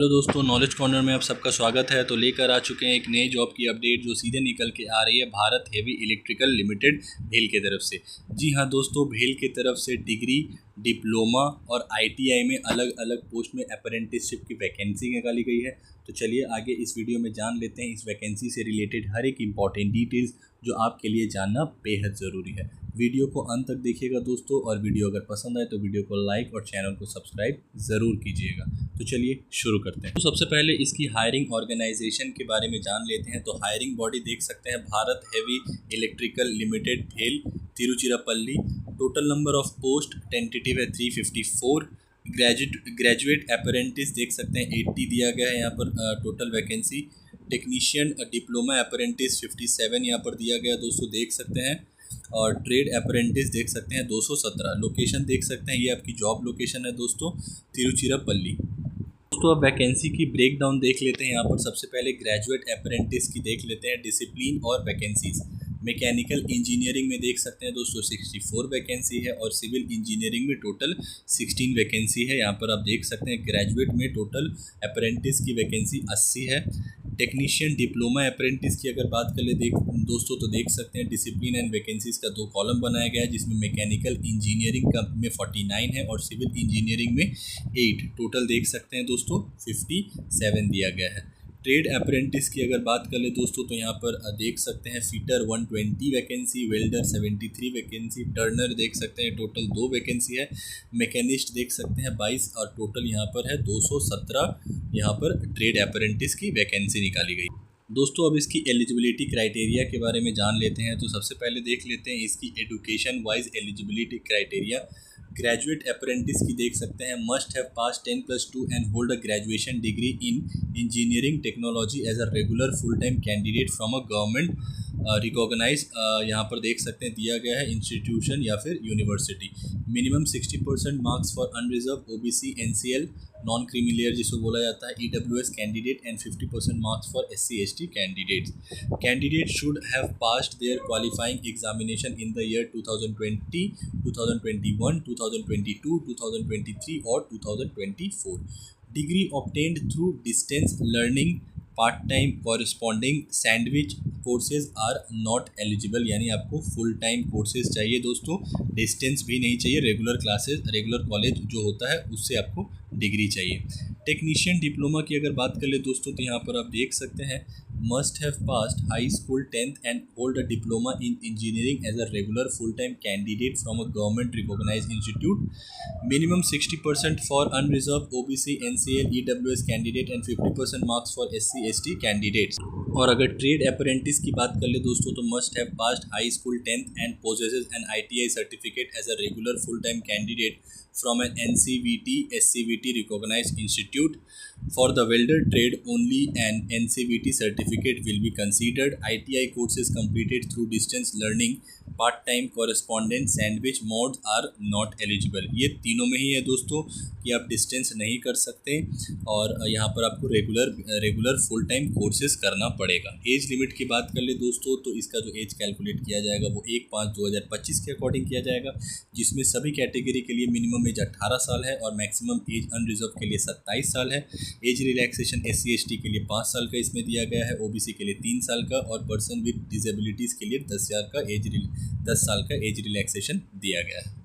Hello दोस्तों, knowledge corner में आप सबका स्वागत है। तो लेकर आ चुके हैं एक नई जॉब की अपडेट जो सीधे निकल के आ रही है भारत हेवी इलेक्ट्रिकल लिमिटेड भेल की तरफ से। जी हाँ दोस्तों, भेल की तरफ से डिग्री, डिप्लोमा और आईटीआई में अलग अलग पोस्ट में अप्रेंटिसशिप की वैकेंसी निकाली गई है। तो चलिए आगे इस वीडियो में जान लेते हैं इस वैकेंसी से रिलेटेड हर एक इम्पॉर्टेंट डिटेल्स जो आपके लिए जानना बेहद ज़रूरी है। वीडियो को अंत तक देखिएगा दोस्तों, और वीडियो अगर पसंद आए तो वीडियो को लाइक और चैनल को सब्सक्राइब ज़रूर कीजिएगा। तो चलिए शुरू करते हैं। तो सबसे पहले इसकी हायरिंग ऑर्गेनाइजेशन के बारे में जान लेते हैं। तो हायरिंग बॉडी देख सकते हैं भारत हेवी इलेक्ट्रिकल लिमिटेड भेल Tiruchirappalli. Total number of post tentative है 354। ग्रेजुएट अप्रेंटिस देख सकते हैं 80 दिया गया है यहाँ पर total vacancy. Technician diploma apprentice 57 यहाँ पर दिया गया दोस्तों, देख सकते हैं। और ट्रेड अप्रेंटिस देख सकते हैं 217। लोकेशन देख सकते हैं, ये आपकी जॉब लोकेशन है दोस्तों, तिरुचिरापल्ली। दोस्तों अब वैकेंसी की ब्रेक डाउन देख लेते हैं। यहाँ पर सबसे पहले ग्रेजुएट अप्रेंटिस की देख लेते हैं डिसिप्लिन और वैकेंसीज। मैकेनिकल इंजीनियरिंग में देख सकते हैं दोस्तों 64 वैकेंसी है, और सिविल इंजीनियरिंग में टोटल 16 वैकेंसी है। यहाँ पर आप देख सकते हैं ग्रेजुएट में टोटल अप्रेंटिस की वैकेंसी 80 है। टेक्नीशियन डिप्लोमा अप्रेंटिस की अगर बात कर ले दोस्तों तो देख सकते हैं डिसिप्लिन एंड वैकेंसीज का 2 कॉलम बनाया गया है, जिसमें मैकेनिकल इंजीनियरिंग का में 49 है और सिविल इंजीनियरिंग में 8। टोटल देख सकते हैं दोस्तों 57 दिया गया है। ट्रेड अप्रेंटिस की अगर बात कर ले दोस्तों तो यहाँ पर देख सकते हैं fitter 120 vacancy, welder 73 vacancy, Turner देख सकते हैं टोटल 2 वैकेंसी है। मैकेनिस्ट देख सकते हैं 22 और टोटल यहाँ पर है 217 यहाँ पर ट्रेड अप्रेंटिस की वैकेंसी निकाली गई। दोस्तों अब इसकी एलिजिबिलिटी क्राइटेरिया के बारे में जान लेते हैं। तो सबसे पहले देख लेते हैं इसकी education wise eligibility criteria. Graduate apprentice की देख सकते हैं must have pass 10+2 and hold a graduation degree in engineering technology as a regular full time candidate from a government recognise यहाँ पर देख सकते हैं दिया गया है इंस्टीट्यूशन या फिर university. Minimum 60% marks for unreserved OBC NCL non creamy जिसको बोला जाता है EWS candidate and 50% marks for SC ST candidates. Candidate should have passed their qualifying examination in the year 2020, 2021, 2022, 2023 और 2024। Degree obtained through distance learning part time correspondence sandwich courses are not eligible, यानी आपको full time courses चाहिए दोस्तों, distance भी नहीं चाहिए। Regular classes, regular college जो होता है उससे आपको डिग्री चाहिए। टेक्नीशियन डिप्लोमा की अगर बात कर ले दोस्तों तो यहाँ पर आप देख सकते हैं must have passed high school 10th and hold a diploma in engineering as a regular full time candidate from a government recognized institute. Minimum 60% for unreserved OBC NCL EWS candidate and 50% marks for SC ST candidates. और अगर trade apprentice की बात कर ले दोस्तों तो must have passed high school 10th and possesses an ITI certificate as a regular full time candidate from an NCVT SCVT recognized institute. For the welder trade only an NCVT certificate will be considered. ITI courses completed through distance learning part time correspondent sandwich modes are not eligible. ये तीनों में ही है दोस्तों कि आप distance नहीं कर सकते, और यहाँ पर आपको रेगुलर फुल टाइम कोर्सेज करना पड़ेगा। एज लिमिट की बात कर ले दोस्तों तो इसका जो एज कैलकुलेट किया जाएगा वो 1/5/2025 के अकॉर्डिंग किया जाएगा, जिसमें सभी कैटेगरी के लिए मिनिमम एज 18 साल है और मैक्सिमम एज अनरिजर्व के लिए 27 साल है। एज रिलैक्सेशन SC ST के लिए 5 साल का इसमें दिया गया है, OBC के लिए 3 साल का, और पर्सन विद डिसेबिलिटीज़ के लिए 10 साल का एज रिलैक्सेशन दिया गया है।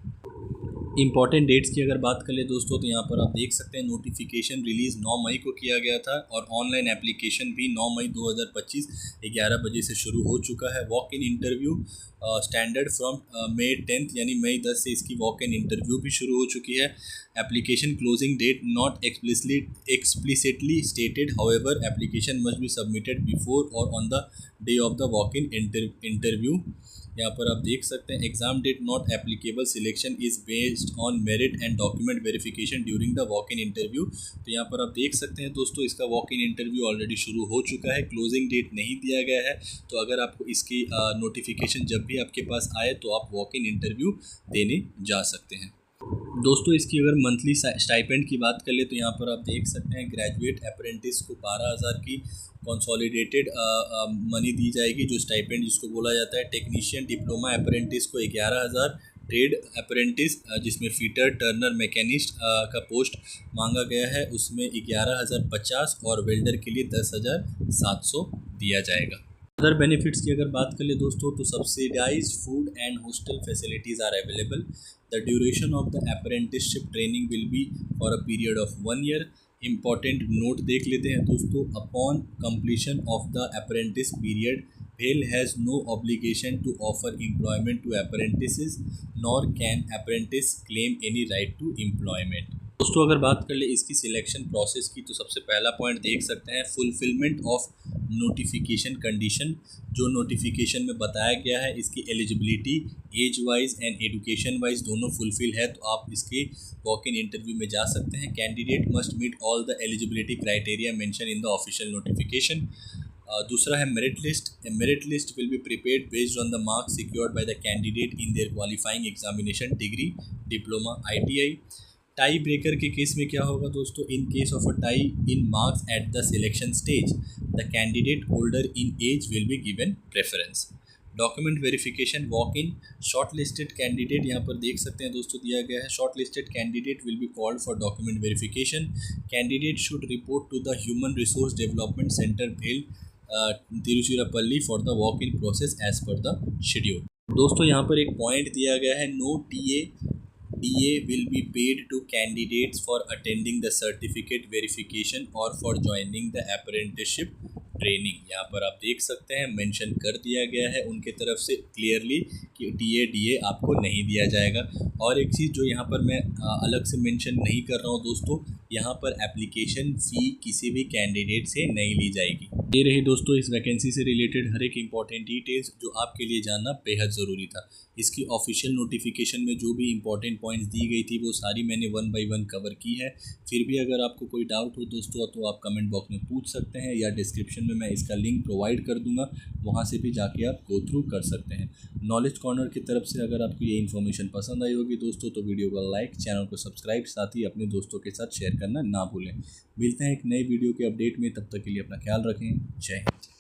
इंपॉर्टेंट डेट्स की अगर बात कर ले दोस्तों तो यहाँ पर आप देख सकते हैं नोटिफिकेशन रिलीज़ 9 मई को किया गया था, और ऑनलाइन एप्लीकेशन भी 9 मई 2025 11 बजे से शुरू हो चुका है। Walk in interview standard from May 10 यानी मई 10 से इसकी वॉक इन इंटरव्यू भी शुरू हो चुकी है। Application closing date not explicitly stated, however application must be submitted before और on the day of the walk in interview. यहाँ पर आप देख सकते हैं exam date not applicable, selection is based on merit and document verification during the walk in interview. तो यहाँ पर आप देख सकते हैं दोस्तों इसका वॉक इन इंटरव्यू ऑलरेडी शुरू हो चुका है, क्लोजिंग डेट नहीं दिया गया है। तो अगर आपको इसकी नोटिफिकेशन जब भी आपके पास आए तो आप वॉक इन इंटरव्यू देने जा सकते हैं। दोस्तों इसकी अगर मंथली स्टाइपेंड की बात कर ले तो यहाँ पर आप देख सकते हैं ग्रेजुएट अप्रेंटिस को 12,000 की कंसोलिडेटेड मनी दी जाएगी जो स्टाइपेंड जिसको बोला जाता है। टेक्नीशियन डिप्लोमा अप्रेंटिस को 11,000, ट्रेड अप्रेंटिस जिसमें फीटर, टर्नर, मैकेनिस्ट का पोस्ट मांगा गया है उसमें 11,050 और वेल्डर के लिए 10,700 दिया जाएगा। अदर बेनिफिट्स की अगर बात कर ले दोस्तों तो subsidize food and hostel facilities are available. The duration of the apprenticeship training will be for a period of 1 year. Important note देख लेते हैं दोस्तों। Upon completion of the apprentice period BHEL has no obligation to offer employment to apprentices, nor can apprentice claim any right to employment। दोस्तों अगर बात कर ले इसकी सिलेक्शन प्रोसेस की तो सबसे पहला पॉइंट देख सकते हैं फुलफिलमेंट ऑफ नोटिफिकेशन कंडीशन। जो नोटिफिकेशन में बताया गया है इसकी eligibility age wise and education wise दोनों फुलफिल है तो आप इसके वॉक इन इंटरव्यू में जा सकते हैं। Candidate must meet all the eligibility criteria mention in the official notification. दूसरा है merit list. Merit list will be prepared based on the marks secured by the candidate in their qualifying examination, degree, diploma, ITI। Tie breaker के case में क्या होगा दोस्तों? In case of a tie in marks at the selection stage the candidate holder in age will be given preference. Document verification walk in. Short listed candidate यहाँ पर देख सकते हैं दोस्तों दिया गया है। Short listed candidate will be called for document verification. Candidate should report to the human resource development centre भेल Tiruchirappalli for the walk in process as per the schedule. दोस्तों यहाँ पर एक पॉइंट दिया गया है no DA will be paid to candidates for attending the certificate verification or for joining the apprenticeship training. यहाँ पर आप देख सकते हैं मेंशन कर दिया गया है उनके तरफ से क्लियरली कि DA आपको नहीं दिया जाएगा। और एक चीज़ जो यहाँ पर मैं अलग से मेंशन नहीं कर रहा हूँ दोस्तों, यहाँ पर एप्लीकेशन फ़ी किसी भी कैंडिडेट से नहीं ली जाएगी। ये रही दोस्तों इस वैकेंसी से रिलेटेड हर एक इम्पॉर्टेंट डिटेल्स जो आपके लिए जानना बेहद ज़रूरी था। इसकी ऑफिशियल नोटिफिकेशन में जो भी इम्पॉर्टेंट पॉइंट्स दी गई थी वो सारी मैंने 1 बाय 1 कवर की है। फिर भी अगर आपको कोई डाउट हो दोस्तों तो आप कमेंट बॉक्स में पूछ सकते हैं या डिस्क्रिप्शन में मैं इसका लिंक प्रोवाइड कर दूंगा, वहां से भी जाके आप गो थ्रू कर सकते हैं। नॉलेज कॉर्नर की तरफ से अगर आपको ये इन्फॉर्मेशन पसंद आई होगी दोस्तों तो वीडियो को लाइक, चैनल को सब्सक्राइब, साथ ही अपने दोस्तों के साथ शेयर करना ना भूलें। मिलते हैं एक नए वीडियो के अपडेट में, तब तक के लिए अपना ख्याल रखें। जय हिंद।